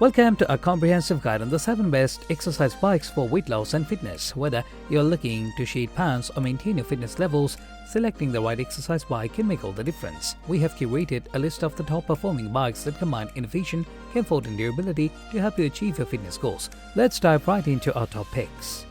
Welcome to a comprehensive guide on the 7 best exercise bikes for weight loss and fitness. Whether you're looking to shed pounds or maintain your fitness levels, selecting the right exercise bike can make all the difference. We have curated a list of the top performing bikes that combine innovation, comfort and durability to help you achieve your fitness goals. Let's dive right into our top picks.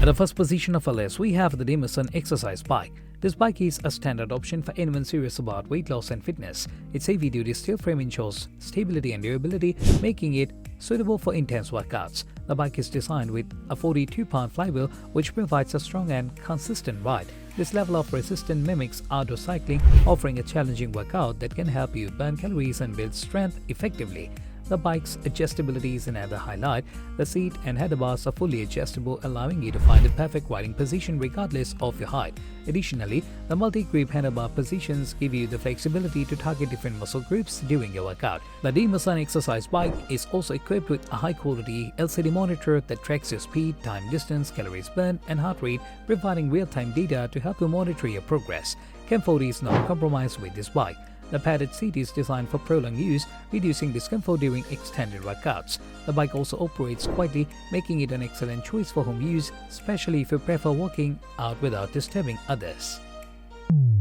At the first position of our list, we have the DMASUN exercise bike. This bike is a standard option for anyone serious about weight loss and fitness. Its heavy-duty steel frame ensures stability and durability, making it suitable for intense workouts. The bike is designed with a 42-pound flywheel, which provides a strong and consistent ride. This level of resistance mimics outdoor cycling, offering a challenging workout that can help you burn calories and build strength effectively. The bike's adjustability is another highlight. The seat and handlebars are fully adjustable, allowing you to find the perfect riding position regardless of your height. Additionally, the multi-grip handlebar positions give you the flexibility to target different muscle groups during your workout. The DMASUN exercise bike is also equipped with a high-quality LCD monitor that tracks your speed, time, distance, calories burned, and heart rate, providing real-time data to help you monitor your progress. Comfort is not compromised with this bike. The padded seat is designed for prolonged use, reducing discomfort during extended workouts. The bike also operates quietly, making it an excellent choice for home use, especially if you prefer working out without disturbing others.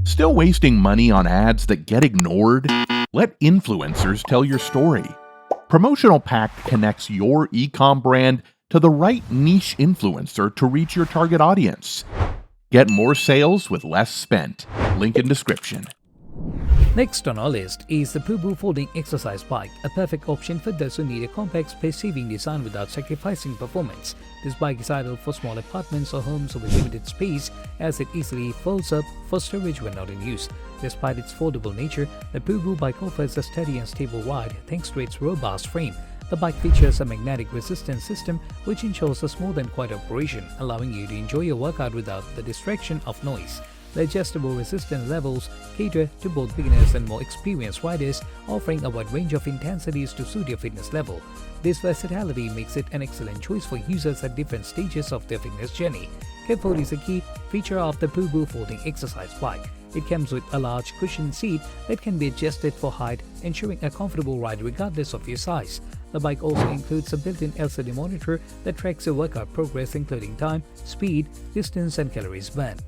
Still wasting money on ads that get ignored? Let influencers tell your story. Promotional Pack connects your e-com brand to the right niche influencer to reach your target audience. Get more sales with less spent. Link in description. Next on our list is the pooboo folding exercise bike, a perfect option for those who need a compact space-saving design without sacrificing performance. This bike is ideal for small apartments or homes with limited space, as it easily folds up for storage when not in use. Despite its foldable nature, the pooboo bike offers a steady and stable ride thanks to its robust frame. The bike features a magnetic resistance system which ensures a smooth and quiet operation, allowing you to enjoy your workout without the distraction of noise. The adjustable resistance levels cater to both beginners and more experienced riders, offering a wide range of intensities to suit your fitness level. This versatility makes it an excellent choice for users at different stages of their fitness journey. Comfort is a key feature of the pooboo folding exercise bike. It comes with a large cushioned seat that can be adjusted for height, ensuring a comfortable ride regardless of your size. The bike also includes a built-in LCD monitor that tracks your workout progress, including time, speed, distance, and calories burned.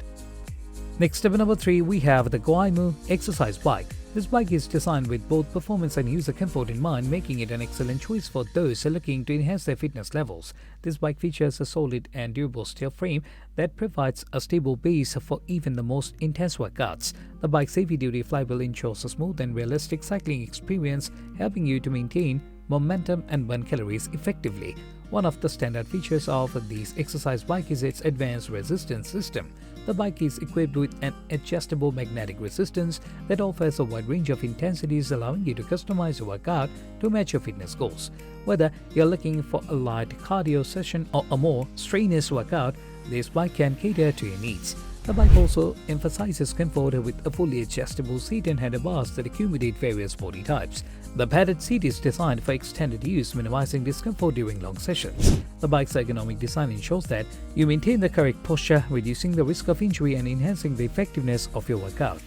Next up at number 3, we have the Goimu exercise bike. This bike is designed with both performance and user comfort in mind, making it an excellent choice for those looking to enhance their fitness levels. This bike features a solid and durable steel frame that provides a stable base for even the most intense workouts. The bike's heavy-duty flywheel ensures a smooth and realistic cycling experience, helping you to maintain momentum and burn calories effectively. One of the standard features of this exercise bike is its advanced resistance system. The bike is equipped with an adjustable magnetic resistance that offers a wide range of intensities, allowing you to customize your workout to match your fitness goals. Whether you're looking for a light cardio session or a more strenuous workout, this bike can cater to your needs. The bike also emphasizes comfort with a fully adjustable seat and handlebars that accommodate various body types. The padded seat is designed for extended use, minimizing discomfort during long sessions. The bike's ergonomic design ensures that you maintain the correct posture, reducing the risk of injury and enhancing the effectiveness of your workout.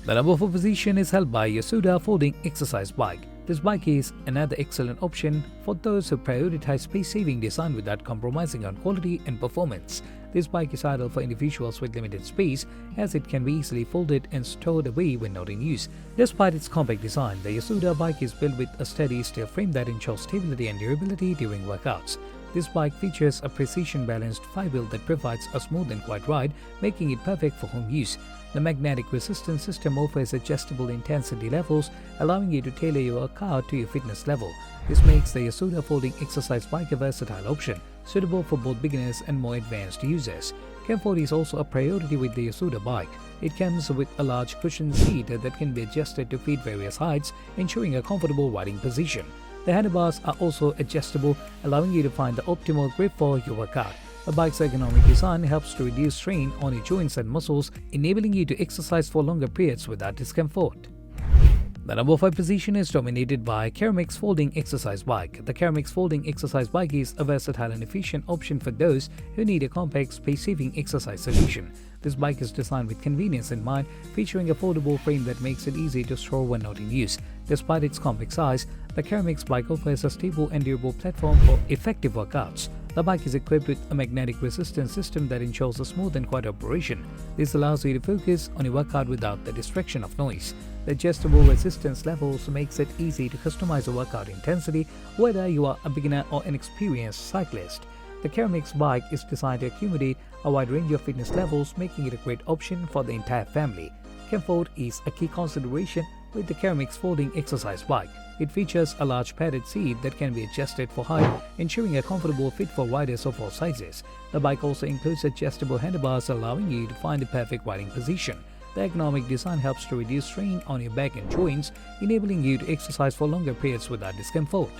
The number 4 position is held by YOSUDA folding exercise bike. This bike is another excellent option for those who prioritize space-saving design without compromising on quality and performance. This bike is ideal for individuals with limited space, as it can be easily folded and stored away when not in use. Despite its compact design, the YOSUDA bike is built with a steady steel frame that ensures stability and durability during workouts. This bike features a precision-balanced flywheel that provides a smooth and quiet ride, making it perfect for home use. The magnetic resistance system offers adjustable intensity levels, allowing you to tailor your workout to your fitness level. This makes the YOSUDA folding exercise bike a versatile option, suitable for both beginners and more advanced users. Comfort is also a priority with the YOSUDA bike. It comes with a large cushioned seat that can be adjusted to fit various heights, ensuring a comfortable riding position. The handlebars are also adjustable, allowing you to find the optimal grip for your workout. The bike's ergonomic design helps to reduce strain on your joints and muscles, enabling you to exercise for longer periods without discomfort. The number 5 position is dominated by Caromix Folding Exercise Bike. The Caromix Folding Exercise Bike is a versatile and efficient option for those who need a compact, space-saving exercise solution. This bike is designed with convenience in mind, featuring a foldable frame that makes it easy to store when not in use. Despite its compact size, the Caromix bike offers a stable and durable platform for effective workouts. The bike is equipped with a magnetic resistance system that ensures a smooth and quiet operation. This allows you to focus on your workout without the distraction of noise. The adjustable resistance levels makes it easy to customize a workout intensity, whether you are a beginner or an experienced cyclist. The Caromix bike is designed to accommodate a wide range of fitness levels, making it a great option for the entire family. Comfort is a key consideration with the Caromix Folding Exercise Bike. It features a large padded seat that can be adjusted for height, ensuring a comfortable fit for riders of all sizes. The bike also includes adjustable handlebars, allowing you to find the perfect riding position. The ergonomic design helps to reduce strain on your back and joints, enabling you to exercise for longer periods without discomfort.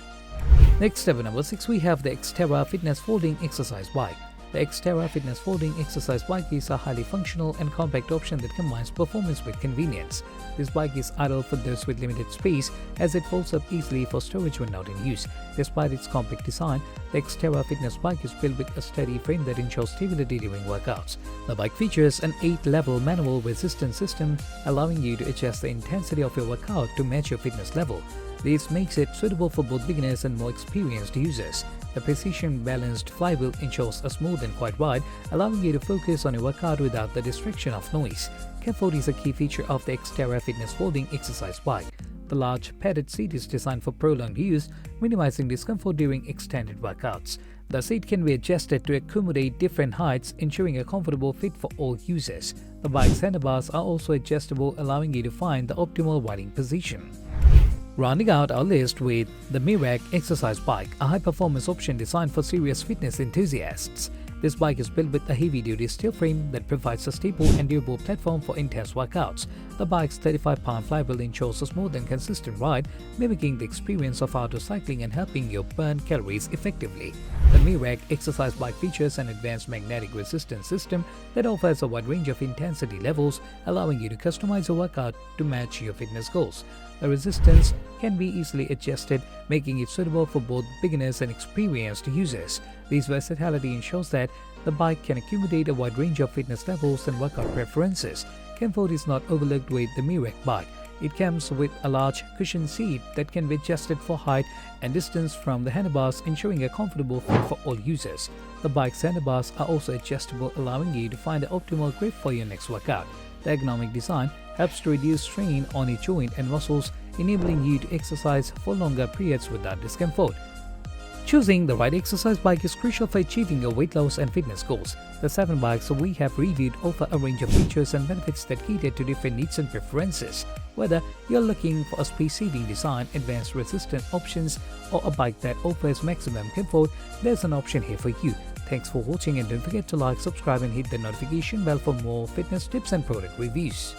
Next up, at number 6, we have the XTERRA Fitness Folding Exercise Bike. The XTERRA Fitness Folding Exercise Bike is a highly functional and compact option that combines performance with convenience. This bike is ideal for those with limited space, as it folds up easily for storage when not in use. Despite its compact design, the XTERRA Fitness Bike is built with a sturdy frame that ensures stability during workouts. The bike features an 8-level manual resistance system, allowing you to adjust the intensity of your workout to match your fitness level. This makes it suitable for both beginners and more experienced users. The precision-balanced flywheel ensures a smooth and quiet ride, allowing you to focus on your workout without the distraction of noise. Comfort is a key feature of the XTERRA Fitness Folding Exercise Bike. The large padded seat is designed for prolonged use, minimizing discomfort during extended workouts. The seat can be adjusted to accommodate different heights, ensuring a comfortable fit for all users. The bike's handlebars are also adjustable, allowing you to find the optimal riding position. Rounding out our list with the MERACH Exercise Bike, a high-performance option designed for serious fitness enthusiasts. This bike is built with a heavy-duty steel frame that provides a stable and durable platform for intense workouts. The bike's 35-pound flywheel ensures a smooth and consistent ride, mimicking the experience of outdoor cycling and helping you burn calories effectively. The MERACH Exercise Bike features an advanced magnetic resistance system that offers a wide range of intensity levels, allowing you to customize your workout to match your fitness goals. The resistance can be easily adjusted, making it suitable for both beginners and experienced users. This versatility ensures that the bike can accommodate a wide range of fitness levels and workout preferences. Comfort is not overlooked with the MERACH bike. It comes with a large cushioned seat that can be adjusted for height and distance from the handlebars, ensuring a comfortable fit for all users. The bike's handlebars are also adjustable, allowing you to find the optimal grip for your next workout. The ergonomic design helps to reduce strain on your joint and muscles, enabling you to exercise for longer periods without discomfort. Choosing the right exercise bike is crucial for achieving your weight loss and fitness goals. The 7 bikes we have reviewed offer a range of features and benefits that cater to different needs and preferences. Whether you're looking for a space-saving design, advanced resistant options, or a bike that offers maximum comfort, there's an option here for you. Thanks for watching, and don't forget to like, subscribe and hit the notification bell for more fitness tips and product reviews.